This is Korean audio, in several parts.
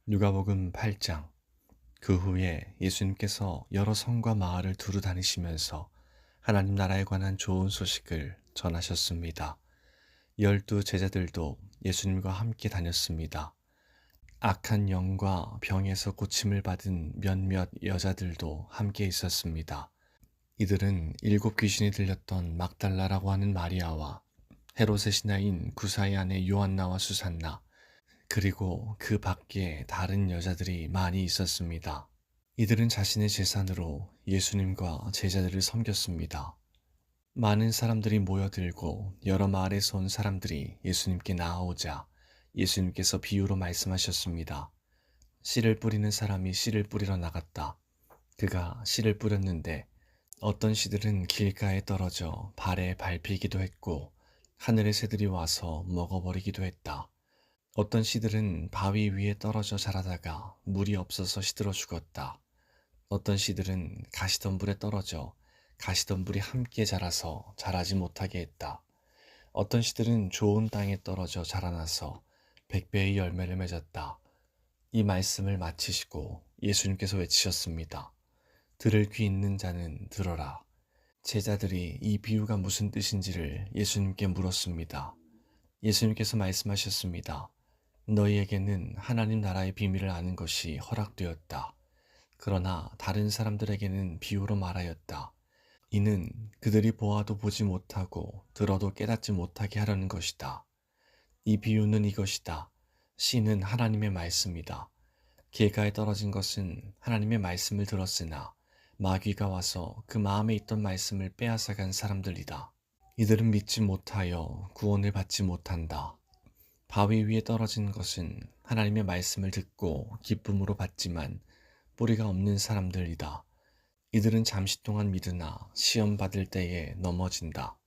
누가복음 8장. 그 후에 예수님께서 여러 성과 마을을 두루 다니시면서 하나님 나라에 관한 좋은 소식을 전하셨습니다. 12 제자들도 예수님과 함께 다녔습니다. 악한 영과 병에서 고침을 받은 몇몇 여자들도 함께 있었습니다. 이들은 7 귀신이 들렸던 막달라라고 하는 마리아와 헤롯의 신하인 구사의 아내 요한나와 수산나, 그리고 그 밖에 다른 여자들이 많이 있었습니다. 이들은 자신의 재산으로 예수님과 제자들을 섬겼습니다. 많은 사람들이 모여들고 여러 마을에서 온 사람들이 예수님께 나아오자 예수님께서 비유로 말씀하셨습니다. 씨를 뿌리는 사람이 씨를 뿌리러 나갔다. 그가 씨를 뿌렸는데 어떤 씨들은 길가에 떨어져 발에 밟히기도 했고 하늘의 새들이 와서 먹어버리기도 했다. 어떤 씨들은 바위 위에 떨어져 자라다가 물이 없어서 시들어 죽었다. 어떤 씨들은 가시덤불에 떨어져 가시덤불이 함께 자라서 자라지 못하게 했다. 어떤 씨들은 좋은 땅에 떨어져 자라나서 100배의 열매를 맺었다. 이 말씀을 마치시고 예수님께서 외치셨습니다. 들을 귀 있는 자는 들어라. 제자들이 이 비유가 무슨 뜻인지를 예수님께 물었습니다. 예수님께서 말씀하셨습니다. 너희에게는 하나님 나라의 비밀을 아는 것이 허락되었다. 그러나 다른 사람들에게는 비유로 말하였다. 이는 그들이 보아도 보지 못하고 들어도 깨닫지 못하게 하려는 것이다. 이 비유는 이것이다. 씨는 하나님의 말씀이다. 길가에 떨어진 것은 하나님의 말씀을 들었으나 마귀가 와서 그 마음에 있던 말씀을 빼앗아간 사람들이다. 이들은 믿지 못하여 구원을 받지 못한다. 바위 위에 떨어진 것은 하나님의 말씀을 듣고 기쁨으로 받지만 뿌리가 없는 사람들이다. 이들은 잠시 동안 믿으나 시험 받을 때에 넘어진다.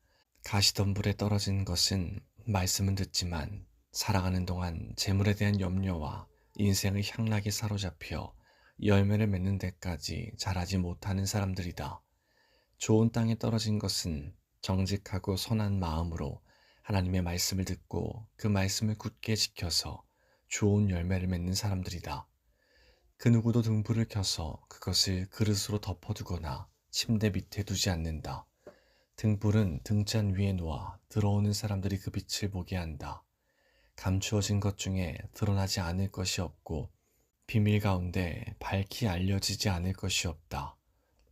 가시덤불에 떨어진 것은 말씀은 듣지만 살아가는 동안 재물에 대한 염려와 인생의 향락에 사로잡혀 열매를 맺는 데까지 자라지 못하는 사람들이다. 좋은 땅에 떨어진 것은 정직하고 선한 마음으로 하나님의 말씀을 듣고 그 말씀을 굳게 지켜서 좋은 열매를 맺는 사람들이다. 그 누구도 등불을 켜서 그것을 그릇으로 덮어두거나 침대 밑에 두지 않는다. 등불은 등잔 위에 놓아 들어오는 사람들이 그 빛을 보게 한다. 감추어진 것 중에 드러나지 않을 것이 없고 비밀 가운데 밝히 알려지지 않을 것이 없다.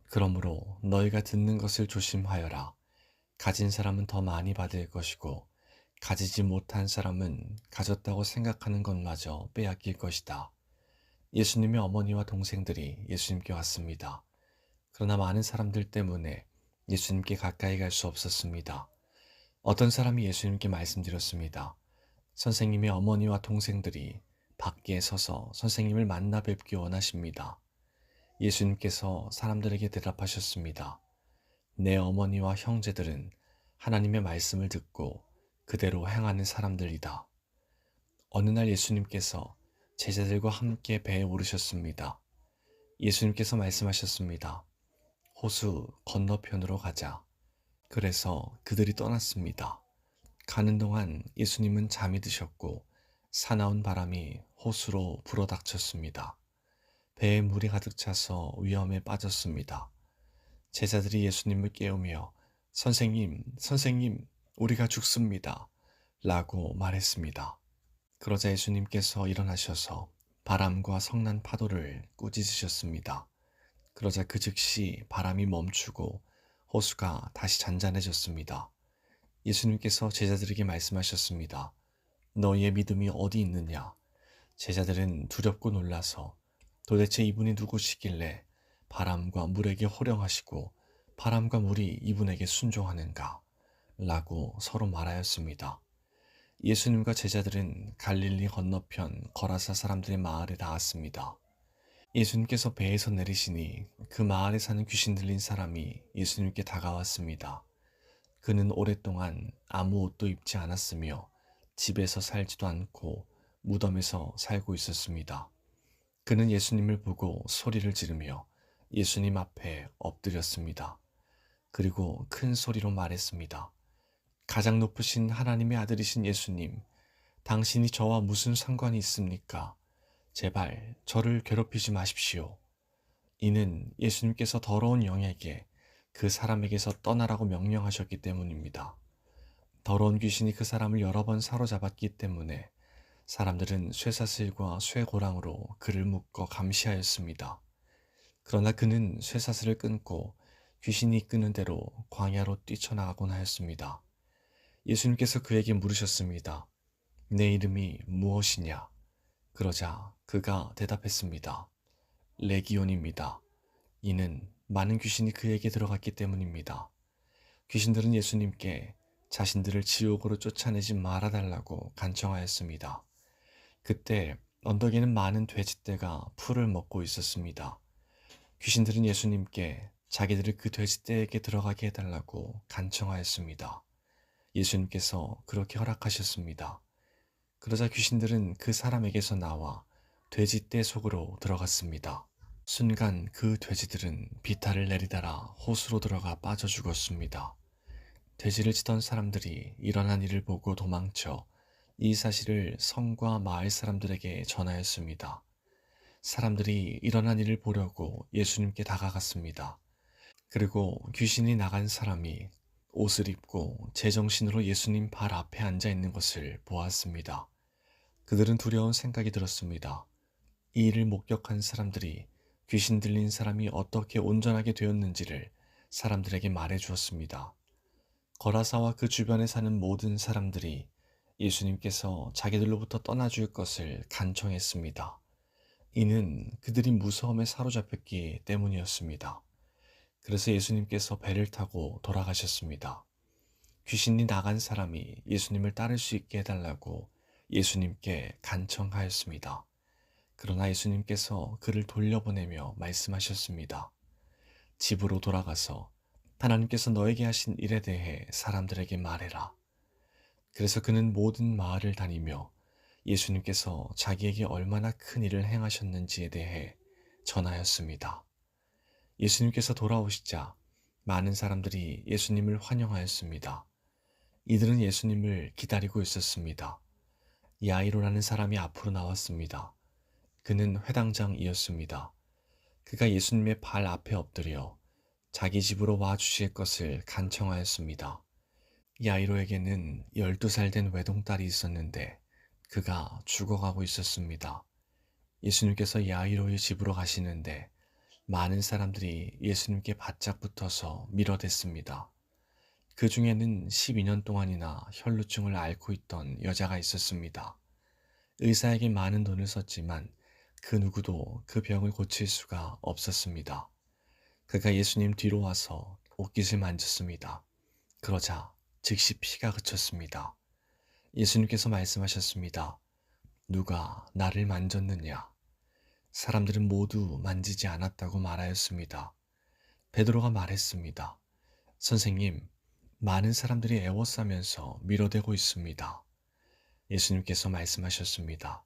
그러므로 너희가 듣는 것을 조심하여라. 가진 사람은 더 많이 받을 것이고 가지지 못한 사람은 가졌다고 생각하는 것마저 빼앗길 것이다. 예수님의 어머니와 동생들이 예수님께 왔습니다. 그러나 많은 사람들 때문에 예수님께 가까이 갈 수 없었습니다. 어떤 사람이 예수님께 말씀드렸습니다. 선생님의 어머니와 동생들이 밖에 서서 선생님을 만나 뵙기 원하십니다. 예수님께서 사람들에게 대답하셨습니다. 내 어머니와 형제들은 하나님의 말씀을 듣고 그대로 행하는 사람들이다. 어느 날 예수님께서 제자들과 함께 배에 오르셨습니다. 예수님께서 말씀하셨습니다. 호수 건너편으로 가자. 그래서 그들이 떠났습니다. 가는 동안 예수님은 잠이 드셨고 사나운 바람이 호수로 불어닥쳤습니다. 배에 물이 가득 차서 위험에 빠졌습니다. 제자들이 예수님을 깨우며 선생님, 선생님, 우리가 죽습니다. 라고 말했습니다. 그러자 예수님께서 일어나셔서 바람과 성난 파도를 꾸짖으셨습니다. 그러자 그 즉시 바람이 멈추고 호수가 다시 잔잔해졌습니다. 예수님께서 제자들에게 말씀하셨습니다. 너희의 믿음이 어디 있느냐? 제자들은 두렵고 놀라서 도대체 이분이 누구시길래 바람과 물에게 호령하시고 바람과 물이 이분에게 순종하는가? 라고 서로 말하였습니다. 예수님과 제자들은 갈릴리 건너편 거라사 사람들의 마을에 닿았습니다. 예수님께서 배에서 내리시니 그 마을에 사는 귀신 들린 사람이 예수님께 다가왔습니다. 그는 오랫동안 아무 옷도 입지 않았으며 집에서 살지도 않고 무덤에서 살고 있었습니다. 그는 예수님을 보고 소리를 지르며 예수님 앞에 엎드렸습니다. 그리고 큰 소리로 말했습니다. 가장 높으신 하나님의 아들이신 예수님, 당신이 저와 무슨 상관이 있습니까? 제발 저를 괴롭히지 마십시오. 이는 예수님께서 더러운 영에게 그 사람에게서 떠나라고 명령하셨기 때문입니다. 더러운 귀신이 그 사람을 여러 번 사로잡았기 때문에 사람들은 쇠사슬과 쇠고랑으로 그를 묶어 감시하였습니다. 그러나 그는 쇠사슬을 끊고 귀신이 이끄는 대로 광야로 뛰쳐나가곤 하였습니다. 예수님께서 그에게 물으셨습니다. 내 이름이 무엇이냐? 그러자 그가 대답했습니다. 레기온입니다. 이는 많은 귀신이 그에게 들어갔기 때문입니다. 귀신들은 예수님께 자신들을 지옥으로 쫓아내지 말아달라고 간청하였습니다. 그때 언덕에는 많은 돼지떼가 풀을 먹고 있었습니다. 귀신들은 예수님께 자기들을 그 돼지떼에게 들어가게 해달라고 간청하였습니다. 예수님께서 그렇게 허락하셨습니다. 그러자 귀신들은 그 사람에게서 나와 돼지떼 속으로 들어갔습니다. 순간 그 돼지들은 비탈을 내리달아 호수로 들어가 빠져 죽었습니다. 돼지를 치던 사람들이 일어난 일을 보고 도망쳐 이 사실을 성과 마을 사람들에게 전하였습니다. 사람들이 일어난 일을 보려고 예수님께 다가갔습니다. 그리고 귀신이 나간 사람이 옷을 입고 제정신으로 예수님 발 앞에 앉아 있는 것을 보았습니다. 그들은 두려운 생각이 들었습니다. 이 일을 목격한 사람들이 귀신 들린 사람이 어떻게 온전하게 되었는지를 사람들에게 말해 주었습니다. 거라사와 그 주변에 사는 모든 사람들이 예수님께서 자기들로부터 떠나줄 것을 간청했습니다. 이는 그들이 무서움에 사로잡혔기 때문이었습니다. 그래서 예수님께서 배를 타고 돌아가셨습니다. 귀신이 나간 사람이 예수님을 따를 수 있게 해달라고 예수님께 간청하였습니다. 그러나 예수님께서 그를 돌려보내며 말씀하셨습니다. 집으로 돌아가서 하나님께서 너에게 하신 일에 대해 사람들에게 말해라. 그래서 그는 모든 마을을 다니며 예수님께서 자기에게 얼마나 큰 일을 행하셨는지에 대해 전하였습니다. 예수님께서 돌아오시자 많은 사람들이 예수님을 환영하였습니다. 이들은 예수님을 기다리고 있었습니다. 야이로라는 사람이 앞으로 나왔습니다. 그는 회당장이었습니다. 그가 예수님의 발 앞에 엎드려 자기 집으로 와 주실 것을 간청하였습니다. 야이로에게는 12살 된 외동딸이 있었는데 그가 죽어가고 있었습니다. 예수님께서 야이로의 집으로 가시는데 많은 사람들이 예수님께 바짝 붙어서 밀어댔습니다. 그 중에는 12년 동안이나 혈루증을 앓고 있던 여자가 있었습니다. 의사에게 많은 돈을 썼지만 그 누구도 그 병을 고칠 수가 없었습니다. 그가 예수님 뒤로 와서 옷깃을 만졌습니다. 그러자 즉시 피가 그쳤습니다. 예수님께서 말씀하셨습니다. 누가 나를 만졌느냐? 사람들은 모두 만지지 않았다고 말하였습니다. 베드로가 말했습니다. 선생님, 많은 사람들이 애워싸면서 밀어대고 있습니다. 예수님께서 말씀하셨습니다.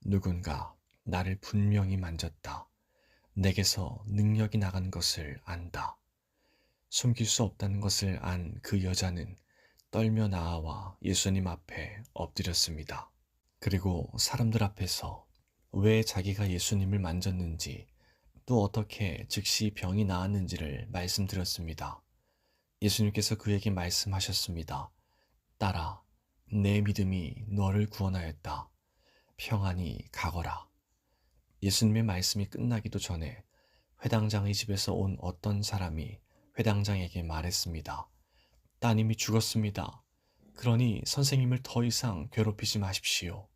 누군가 나를 분명히 만졌다. 내게서 능력이 나간 것을 안다. 숨길 수 없다는 것을 안 그 여자는 떨며 나아와 예수님 앞에 엎드렸습니다. 그리고 사람들 앞에서 왜 자기가 예수님을 만졌는지 또 어떻게 즉시 병이 나았는지를 말씀드렸습니다. 예수님께서 그에게 말씀하셨습니다. 딸아, 내 믿음이 너를 구원하였다. 평안히 가거라. 예수님의 말씀이 끝나기도 전에 회당장의 집에서 온 어떤 사람이 회당장에게 말했습니다. 따님이 죽었습니다. 그러니 선생님을 더 이상 괴롭히지 마십시오.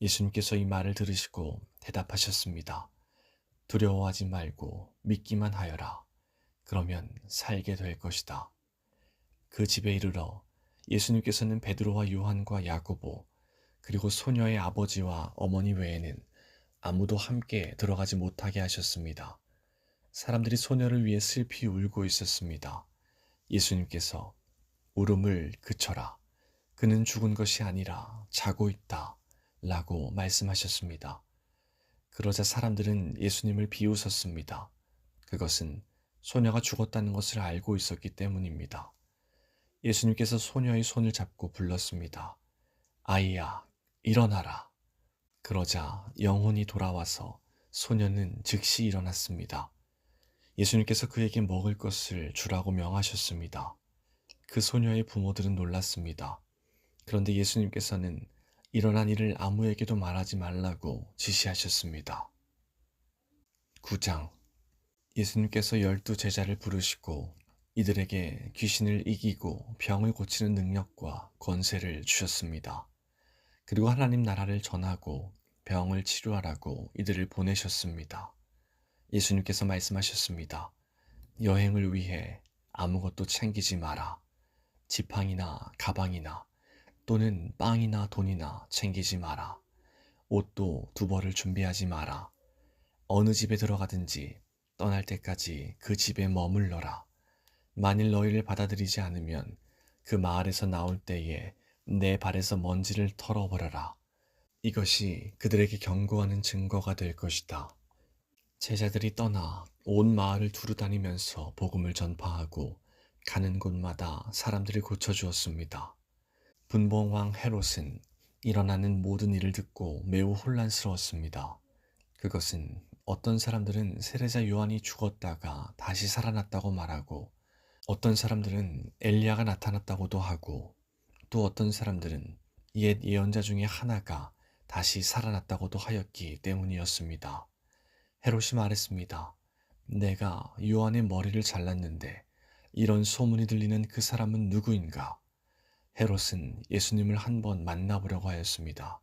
예수님께서 이 말을 들으시고 대답하셨습니다. 두려워하지 말고 믿기만 하여라. 그러면 살게 될 것이다. 그 집에 이르러 예수님께서는 베드로와 요한과 야고보 그리고 소녀의 아버지와 어머니 외에는 아무도 함께 들어가지 못하게 하셨습니다. 사람들이 소녀를 위해 슬피 울고 있었습니다. 예수님께서 울음을 그쳐라. 그는 죽은 것이 아니라 자고 있다. 라고 말씀하셨습니다. 그러자 사람들은 예수님을 비웃었습니다. 그것은 소녀가 죽었다는 것을 알고 있었기 때문입니다. 예수님께서 소녀의 손을 잡고 불렀습니다. 아이야, 일어나라. 그러자 영혼이 돌아와서 소녀는 즉시 일어났습니다. 예수님께서 그에게 먹을 것을 주라고 명하셨습니다. 그 소녀의 부모들은 놀랐습니다. 그런데 예수님께서는 일어난 일을 아무에게도 말하지 말라고 지시하셨습니다. 9장. 예수님께서 12제자를 부르시고 이들에게 귀신을 이기고 병을 고치는 능력과 권세를 주셨습니다. 그리고 하나님 나라를 전하고 병을 치료하라고 이들을 보내셨습니다. 예수님께서 말씀하셨습니다. 여행을 위해 아무것도 챙기지 마라. 지팡이나 가방이나 또는 빵이나 돈이나 챙기지 마라. 옷도 두 벌을 준비하지 마라. 어느 집에 들어가든지 떠날 때까지 그 집에 머물러라. 만일 너희를 받아들이지 않으면 그 마을에서 나올 때에 내 발에서 먼지를 털어버려라. 이것이 그들에게 경고하는 증거가 될 것이다. 제자들이 떠나 온 마을을 두루 다니면서 복음을 전파하고 가는 곳마다 사람들을 고쳐주었습니다. 분봉왕 헤롯은 일어나는 모든 일을 듣고 매우 혼란스러웠습니다. 그것은 어떤 사람들은 세례자 요한이 죽었다가 다시 살아났다고 말하고 어떤 사람들은 엘리야가 나타났다고도 하고 또 어떤 사람들은 옛 예언자 중에 하나가 다시 살아났다고도 하였기 때문이었습니다. 헤롯이 말했습니다. 내가 요한의 머리를 잘랐는데 이런 소문이 들리는 그 사람은 누구인가? 헤롯은 예수님을 한번 만나보려고 하였습니다.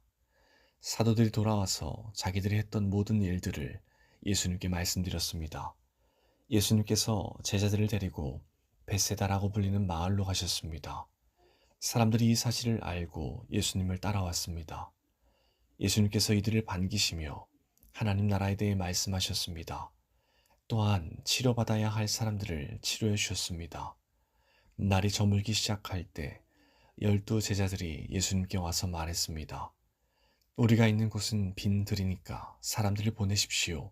사도들이 돌아와서 자기들이 했던 모든 일들을 예수님께 말씀드렸습니다. 예수님께서 제자들을 데리고 벳세다라고 불리는 마을로 가셨습니다. 사람들이 이 사실을 알고 예수님을 따라왔습니다. 예수님께서 이들을 반기시며 하나님 나라에 대해 말씀하셨습니다. 또한 치료받아야 할 사람들을 치료해 주셨습니다. 날이 저물기 시작할 때 12제자들이 예수님께 와서 말했습니다. 우리가 있는 곳은 빈 들이니까 사람들을 보내십시오.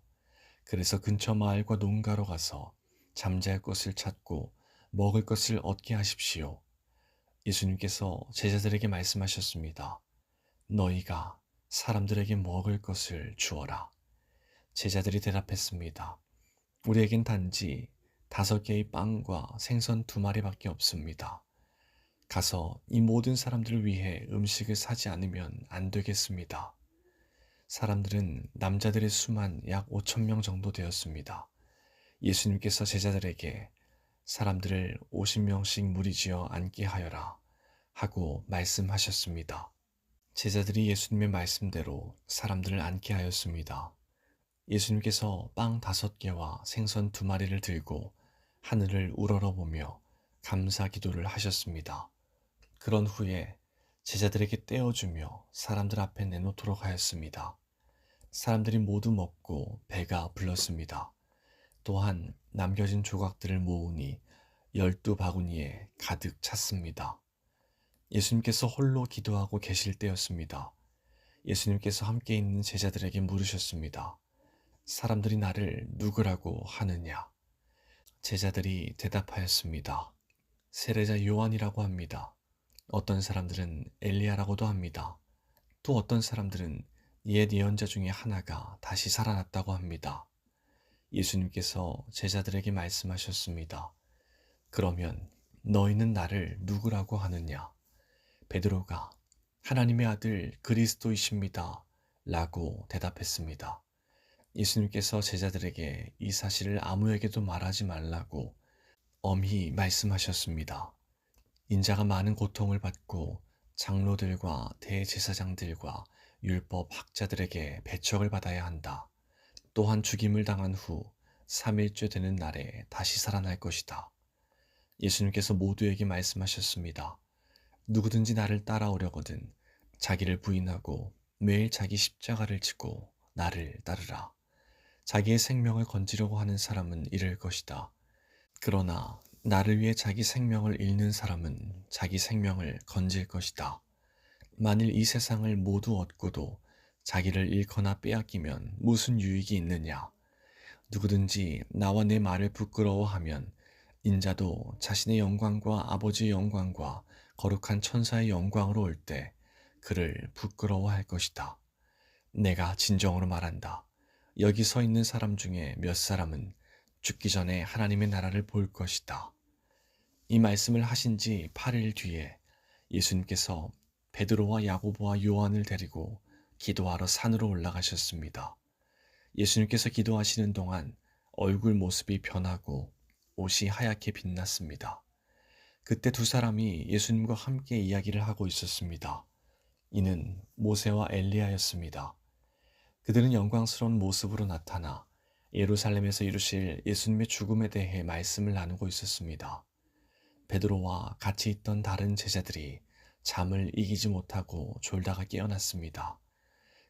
그래서 근처 마을과 농가로 가서 잠잘 곳을 찾고 먹을 것을 얻게 하십시오. 예수님께서 제자들에게 말씀하셨습니다. 너희가 사람들에게 먹을 것을 주어라. 제자들이 대답했습니다. 우리에겐 단지 5개의 빵과 생선 2마리밖에 없습니다. 가서 이 모든 사람들을 위해 음식을 사지 않으면 안 되겠습니다. 사람들은 남자들의 수만 약 5,000명 정도 되었습니다. 예수님께서 제자들에게 사람들을 50명씩 무리지어 앉게 하여라 하고 말씀하셨습니다. 제자들이 예수님의 말씀대로 사람들을 앉게 하였습니다. 예수님께서 빵 5개와 생선 2마리를 들고 하늘을 우러러보며 감사 기도를 하셨습니다. 그런 후에 제자들에게 떼어주며 사람들 앞에 내놓도록 하였습니다. 사람들이 모두 먹고 배가 불렀습니다. 또한 남겨진 조각들을 모으니 12바구니에 가득 찼습니다. 예수님께서 홀로 기도하고 계실 때였습니다. 예수님께서 함께 있는 제자들에게 물으셨습니다. 사람들이 나를 누구라고 하느냐? 제자들이 대답하였습니다. 세례자 요한이라고 합니다. 어떤 사람들은 엘리야라고도 합니다. 또 어떤 사람들은 옛 예언자 중에 하나가 다시 살아났다고 합니다. 예수님께서 제자들에게 말씀하셨습니다. 그러면 너희는 나를 누구라고 하느냐? 베드로가 하나님의 아들 그리스도이십니다. 라고 대답했습니다. 예수님께서 제자들에게 이 사실을 아무에게도 말하지 말라고 엄히 말씀하셨습니다. 인자가 많은 고통을 받고 장로들과 대제사장들과 율법 학자들에게 배척을 받아야 한다. 또한 죽임을 당한 후 3일째 되는 날에 다시 살아날 것이다. 예수님께서 모두에게 말씀하셨습니다. 누구든지 나를 따라오려거든 자기를 부인하고 매일 자기 십자가를 지고 나를 따르라. 자기의 생명을 건지려고 하는 사람은 잃을 것이다. 그러나 나를 위해 자기 생명을 잃는 사람은 자기 생명을 건질 것이다. 만일 이 세상을 모두 얻고도 자기를 잃거나 빼앗기면 무슨 유익이 있느냐? 누구든지 나와 내 말을 부끄러워하면 인자도 자신의 영광과 아버지의 영광과 거룩한 천사의 영광으로 올 때 그를 부끄러워할 것이다. 내가 진정으로 말한다. 여기 서 있는 사람 중에 몇 사람은 죽기 전에 하나님의 나라를 볼 것이다. 이 말씀을 하신 지 8일 뒤에 예수님께서 베드로와 야고보와 요한을 데리고 기도하러 산으로 올라가셨습니다. 예수님께서 기도하시는 동안 얼굴 모습이 변하고 옷이 하얗게 빛났습니다. 그때 두 사람이 예수님과 함께 이야기를 하고 있었습니다. 이는 모세와 엘리야였습니다. 그들은 영광스러운 모습으로 나타나 예루살렘에서 이루실 예수님의 죽음에 대해 말씀을 나누고 있었습니다. 베드로와 같이 있던 다른 제자들이 잠을 이기지 못하고 졸다가 깨어났습니다.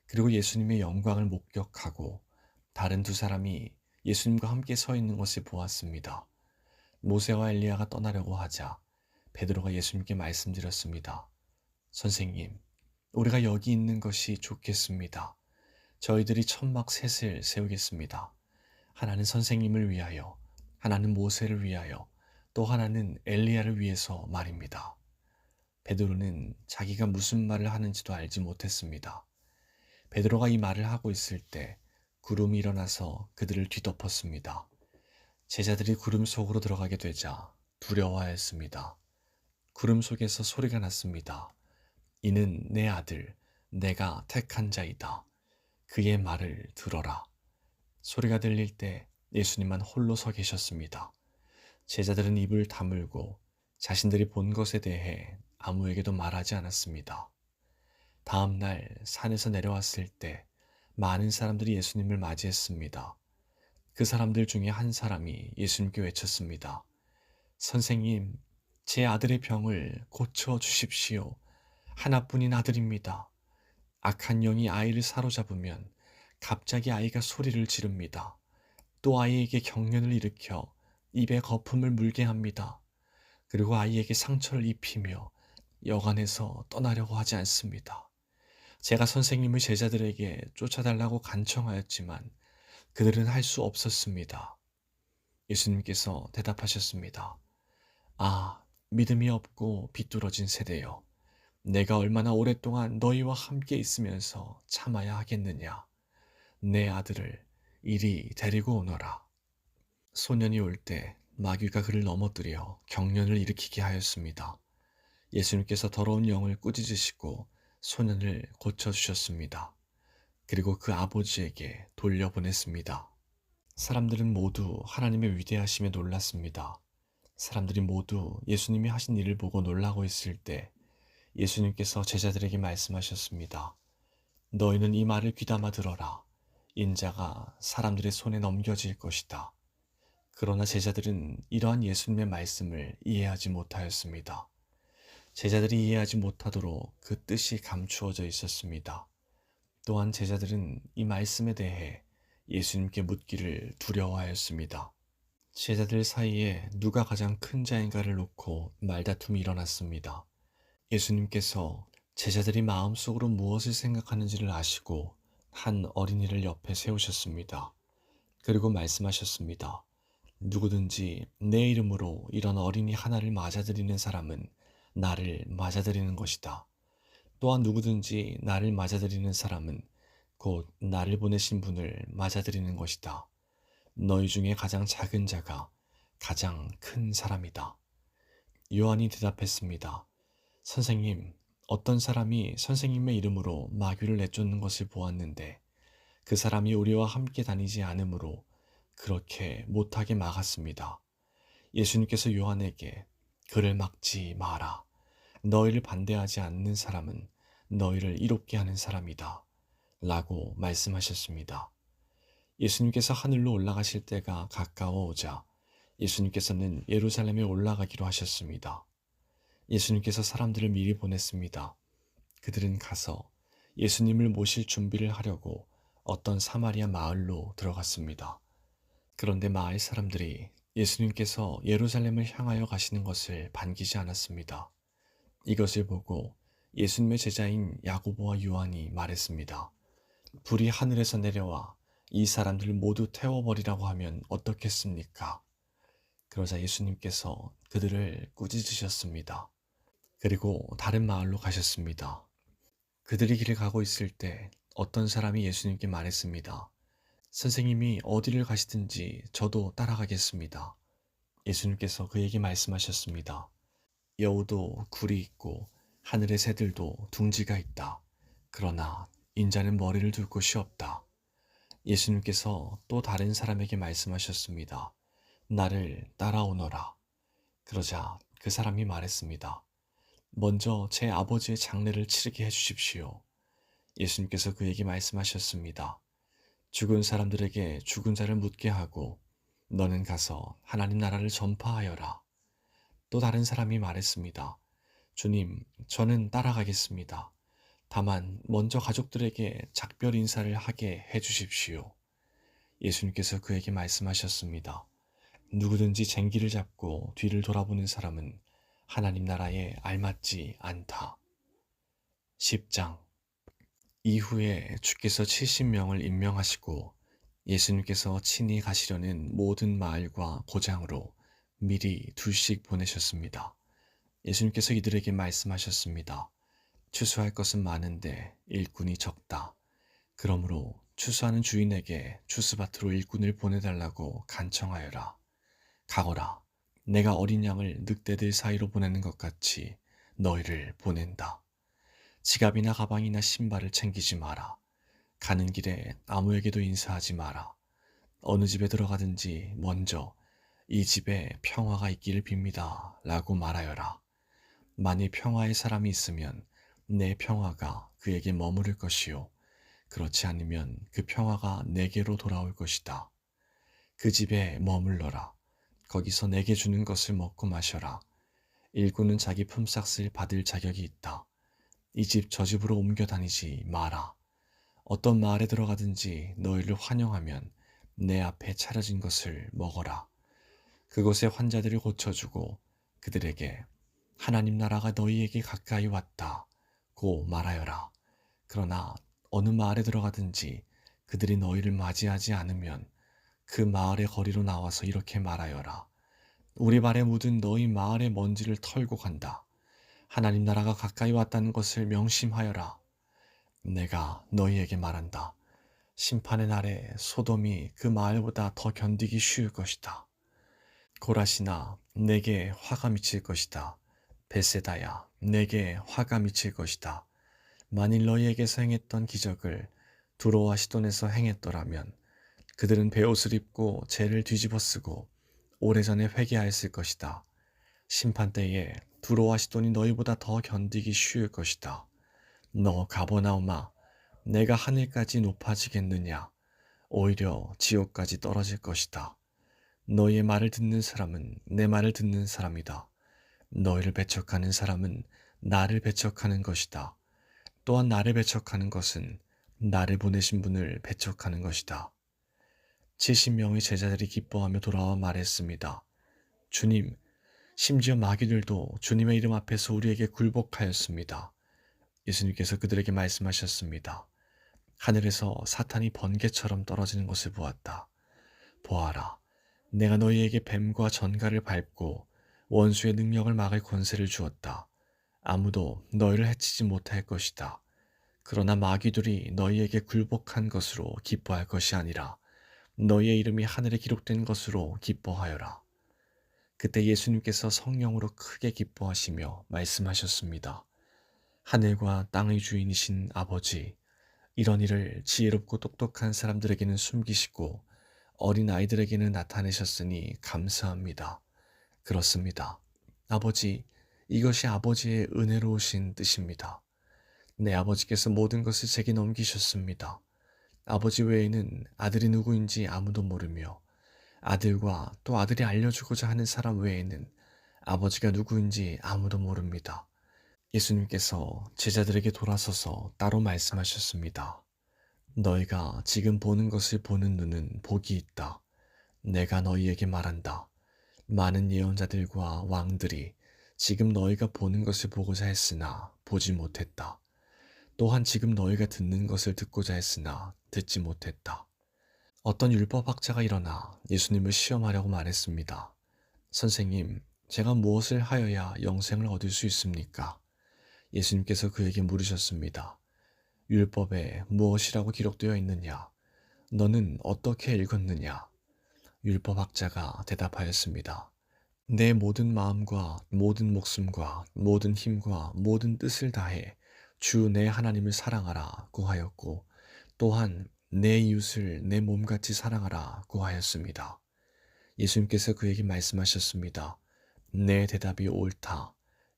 그리고 예수님의 영광을 목격하고 다른 두 사람이 예수님과 함께 서 있는 것을 보았습니다. 모세와 엘리야가 떠나려고 하자 베드로가 예수님께 말씀드렸습니다. 선생님, 우리가 여기 있는 것이 좋겠습니다. 저희들이 천막 셋을 세우겠습니다. 하나는 선생님을 위하여, 하나는 모세를 위하여, 또 하나는 엘리야를 위해서 말입니다. 베드로는 자기가 무슨 말을 하는지도 알지 못했습니다. 베드로가 이 말을 하고 있을 때 구름이 일어나서 그들을 뒤덮었습니다. 제자들이 구름 속으로 들어가게 되자 두려워하였습니다. 구름 속에서 소리가 났습니다. 이는 내 아들, 내가 택한 자이다. 그의 말을 들어라. 소리가 들릴 때 예수님만 홀로 서 계셨습니다. 제자들은 입을 다물고 자신들이 본 것에 대해 아무에게도 말하지 않았습니다. 다음 날 산에서 내려왔을 때 많은 사람들이 예수님을 맞이했습니다. 그 사람들 중에 한 사람이 예수님께 외쳤습니다. 선생님, 제 아들의 병을 고쳐 주십시오. 하나뿐인 아들입니다. 악한 영이 아이를 사로잡으면 갑자기 아이가 소리를 지릅니다. 또 아이에게 경련을 일으켜 입에 거품을 물게 합니다. 그리고 아이에게 상처를 입히며 여관에서 떠나려고 하지 않습니다. 제가 선생님의 제자들에게 쫓아달라고 간청하였지만 그들은 할 수 없었습니다. 예수님께서 대답하셨습니다. 아, 믿음이 없고 비뚤어진 세대여. 내가 얼마나 오랫동안 너희와 함께 있으면서 참아야 하겠느냐. 내 아들을 이리 데리고 오너라. 소년이 올 때 마귀가 그를 넘어뜨려 경련을 일으키게 하였습니다. 예수님께서 더러운 영을 꾸짖으시고 소년을 고쳐주셨습니다. 그리고 그 아버지에게 돌려보냈습니다. 사람들은 모두 하나님의 위대하심에 놀랐습니다. 사람들이 모두 예수님이 하신 일을 보고 놀라고 있을 때 예수님께서 제자들에게 말씀하셨습니다. 너희는 이 말을 귀담아 들어라. 인자가 사람들의 손에 넘겨질 것이다. 그러나 제자들은 이러한 예수님의 말씀을 이해하지 못하였습니다. 제자들이 이해하지 못하도록 그 뜻이 감추어져 있었습니다. 또한 제자들은 이 말씀에 대해 예수님께 묻기를 두려워하였습니다. 제자들 사이에 누가 가장 큰 자인가를 놓고 말다툼이 일어났습니다. 예수님께서 제자들이 마음속으로 무엇을 생각하는지를 아시고 한 어린이를 옆에 세우셨습니다. 그리고 말씀하셨습니다. 누구든지 내 이름으로 이런 어린이 하나를 맞아들이는 사람은 나를 맞아들이는 것이다. 또한 누구든지 나를 맞아들이는 사람은 곧 나를 보내신 분을 맞아들이는 것이다. 너희 중에 가장 작은 자가 가장 큰 사람이다. 요한이 대답했습니다. 선생님, 어떤 사람이 선생님의 이름으로 마귀를 내쫓는 것을 보았는데 그 사람이 우리와 함께 다니지 않으므로 그렇게 못하게 막았습니다. 예수님께서 요한에게 그를 막지 마라. 너희를 반대하지 않는 사람은 너희를 이롭게 하는 사람이다. 라고 말씀하셨습니다. 예수님께서 하늘로 올라가실 때가 가까워 오자 예수님께서는 예루살렘에 올라가기로 하셨습니다. 예수님께서 사람들을 미리 보냈습니다. 그들은 가서 예수님을 모실 준비를 하려고 어떤 사마리아 마을로 들어갔습니다. 그런데 마을 사람들이 예수님께서 예루살렘을 향하여 가시는 것을 반기지 않았습니다. 이것을 보고 예수님의 제자인 야고보와 요한이 말했습니다. 불이 하늘에서 내려와 이 사람들을 모두 태워버리라고 하면 어떻겠습니까? 그러자 예수님께서 그들을 꾸짖으셨습니다. 그리고 다른 마을로 가셨습니다. 그들이 길을 가고 있을 때 어떤 사람이 예수님께 말했습니다. 선생님이 어디를 가시든지 저도 따라가겠습니다. 예수님께서 그에게 말씀하셨습니다. 여우도 굴이 있고 하늘의 새들도 둥지가 있다. 그러나 인자는 머리를 둘 곳이 없다. 예수님께서 또 다른 사람에게 말씀하셨습니다. 나를 따라오너라. 그러자 그 사람이 말했습니다. 먼저 제 아버지의 장례를 치르게 해주십시오. 예수님께서 그에게 말씀하셨습니다. 죽은 사람들에게 죽은 자를 묻게 하고 너는 가서 하나님 나라를 전파하여라. 또 다른 사람이 말했습니다. 주님, 저는 따라가겠습니다. 다만 먼저 가족들에게 작별 인사를 하게 해주십시오. 예수님께서 그에게 말씀하셨습니다. 누구든지 쟁기를 잡고 뒤를 돌아보는 사람은 하나님 나라에 알맞지 않다. 10장. 이후에 주께서 70명을 임명하시고 예수님께서 친히 가시려는 모든 마을과 고장으로 미리 둘씩 보내셨습니다. 예수님께서 이들에게 말씀하셨습니다. 추수할 것은 많은데 일꾼이 적다. 그러므로 추수하는 주인에게 추수밭으로 일꾼을 보내달라고 간청하여라. 가거라. 내가 어린 양을 늑대들 사이로 보내는 것 같이 너희를 보낸다. 지갑이나 가방이나 신발을 챙기지 마라. 가는 길에 아무에게도 인사하지 마라. 어느 집에 들어가든지 먼저 이 집에 평화가 있기를 빕니다. 라고 말하여라. 만일 평화의 사람이 있으면 내 평화가 그에게 머무를 것이요. 그렇지 않으면 그 평화가 내게로 돌아올 것이다. 그 집에 머물러라. 거기서 내게 주는 것을 먹고 마셔라. 일꾼은 자기 품삯을 받을 자격이 있다. 이 집 저 집으로 옮겨 다니지 마라. 어떤 마을에 들어가든지 너희를 환영하면 내 앞에 차려진 것을 먹어라. 그곳의 환자들을 고쳐주고 그들에게 하나님 나라가 너희에게 가까이 왔다 고 말하여라. 그러나 어느 마을에 들어가든지 그들이 너희를 맞이하지 않으면 그 마을의 거리로 나와서 이렇게 말하여라. 우리 발에 묻은 너희 마을의 먼지를 털고 간다. 하나님 나라가 가까이 왔다는 것을 명심하여라. 내가 너희에게 말한다. 심판의 날에 소돔이 그 마을보다 더 견디기 쉬울 것이다. 고라시나 내게 화가 미칠 것이다. 베세다야 내게 화가 미칠 것이다. 만일 너희에게서 행했던 기적을 두로와 시돈에서 행했더라면 그들은 베옷을 입고 죄를 뒤집어 쓰고 오래전에 회개하였을 것이다. 심판 때에 두로와 시돈이 너희보다 더 견디기 쉬울 것이다. 너 가버나움아, 내가 하늘까지 높아지겠느냐? 오히려 지옥까지 떨어질 것이다. 너희의 말을 듣는 사람은 내 말을 듣는 사람이다. 너희를 배척하는 사람은 나를 배척하는 것이다. 또한 나를 배척하는 것은 나를 보내신 분을 배척하는 것이다. 70명의 제자들이 기뻐하며 돌아와 말했습니다. 주님, 심지어 마귀들도 주님의 이름 앞에서 우리에게 굴복하였습니다. 예수님께서 그들에게 말씀하셨습니다. 하늘에서 사탄이 번개처럼 떨어지는 것을 보았다. 보아라, 내가 너희에게 뱀과 전갈을 밟고 원수의 능력을 막을 권세를 주었다. 아무도 너희를 해치지 못할 것이다. 그러나 마귀들이 너희에게 굴복한 것으로 기뻐할 것이 아니라 너희의 이름이 하늘에 기록된 것으로 기뻐하여라. 그때 예수님께서 성령으로 크게 기뻐하시며 말씀하셨습니다. 하늘과 땅의 주인이신 아버지, 이런 일을 지혜롭고 똑똑한 사람들에게는 숨기시고 어린 아이들에게는 나타내셨으니 감사합니다. 그렇습니다. 아버지, 이것이 아버지의 은혜로우신 뜻입니다. 내 아버지께서 모든 것을 제게 넘기셨습니다. 아버지 외에는 아들이 누구인지 아무도 모르며 아들과 또 아들이 알려주고자 하는 사람 외에는 아버지가 누구인지 아무도 모릅니다. 예수님께서 제자들에게 돌아서서 따로 말씀하셨습니다. 너희가 지금 보는 것을 보는 눈은 복이 있다. 내가 너희에게 말한다. 많은 예언자들과 왕들이 지금 너희가 보는 것을 보고자 했으나 보지 못했다. 또한 지금 너희가 듣는 것을 듣고자 했으나 듣지 못했다. 어떤 율법학자가 일어나 예수님을 시험하려고 말했습니다. 선생님, 제가 무엇을 하여야 영생을 얻을 수 있습니까? 예수님께서 그에게 물으셨습니다. 율법에 무엇이라고 기록되어 있느냐? 너는 어떻게 읽었느냐? 율법학자가 대답하였습니다. 내 모든 마음과 모든 목숨과 모든 힘과 모든 뜻을 다해 주 내 하나님을 사랑하라고 하였고 또한 내 이웃을 내 몸같이 사랑하라고 하였습니다. 예수님께서 그에게 말씀하셨습니다. 내 대답이 옳다.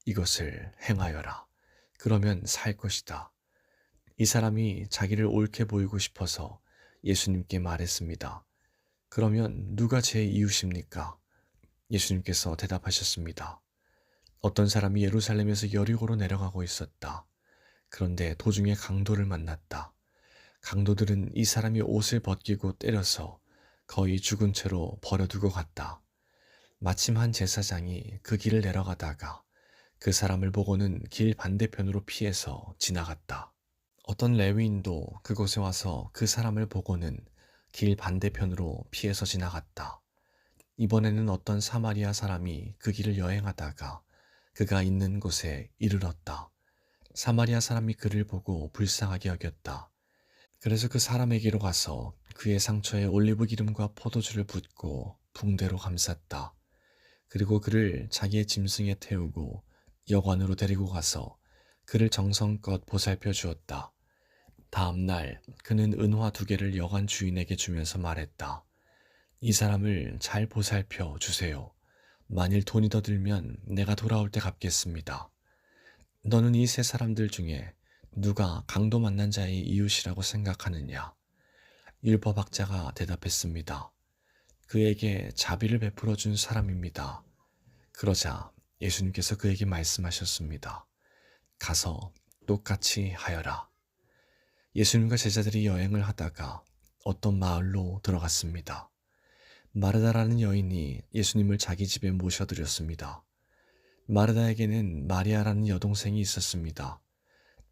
이것을 행하여라. 그러면 살 것이다. 이 사람이 자기를 옳게 보이고 싶어서 예수님께 말했습니다. 그러면 누가 제 이웃입니까? 예수님께서 대답하셨습니다. 어떤 사람이 예루살렘에서 여리고로 내려가고 있었다. 그런데 도중에 강도를 만났다. 강도들은 이 사람이 옷을 벗기고 때려서 거의 죽은 채로 버려두고 갔다. 마침 한 제사장이 그 길을 내려가다가 그 사람을 보고는 길 반대편으로 피해서 지나갔다. 어떤 레위인도 그곳에 와서 그 사람을 보고는 길 반대편으로 피해서 지나갔다. 이번에는 어떤 사마리아 사람이 그 길을 여행하다가 그가 있는 곳에 이르렀다. 사마리아 사람이 그를 보고 불쌍하게 여겼다. 그래서 그 사람에게로 가서 그의 상처에 올리브 기름과 포도주를 붓고 붕대로 감쌌다. 그리고 그를 자기의 짐승에 태우고 여관으로 데리고 가서 그를 정성껏 보살펴 주었다. 다음 날 그는 은화 2개를 여관 주인에게 주면서 말했다. 이 사람을 잘 보살펴 주세요. 만일 돈이 더 들면 내가 돌아올 때 갚겠습니다. 너는 이 세 사람들 중에 누가 강도 만난 자의 이웃이라고 생각하느냐? 율법학자가 대답했습니다. 그에게 자비를 베풀어 준 사람입니다. 그러자 예수님께서 그에게 말씀하셨습니다. 가서 똑같이 하여라. 예수님과 제자들이 여행을 하다가 어떤 마을로 들어갔습니다. 마르다라는 여인이 예수님을 자기 집에 모셔드렸습니다. 마르다에게는 마리아라는 여동생이 있었습니다.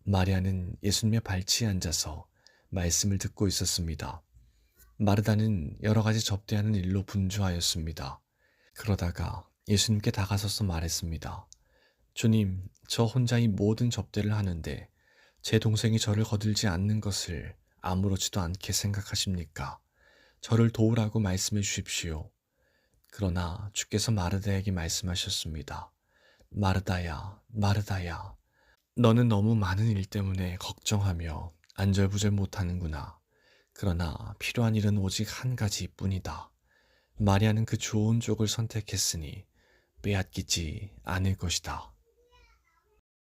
마리아는 예수님의 발치에 앉아서 말씀을 듣고 있었습니다. 마르다는 여러 가지 접대하는 일로 분주하였습니다. 그러다가 예수님께 다가서서 말했습니다. 주님, 저 혼자 이 모든 접대를 하는데 제 동생이 저를 거들지 않는 것을 아무렇지도 않게 생각하십니까? 저를 도우라고 말씀해 주십시오. 그러나 주께서 마르다에게 말씀하셨습니다. 마르다야, 마르다야. 너는 너무 많은 일 때문에 걱정하며 안절부절 못하는구나. 그러나 필요한 일은 오직 한 가지뿐이다. 마리아는 그 좋은 쪽을 선택했으니 빼앗기지 않을 것이다.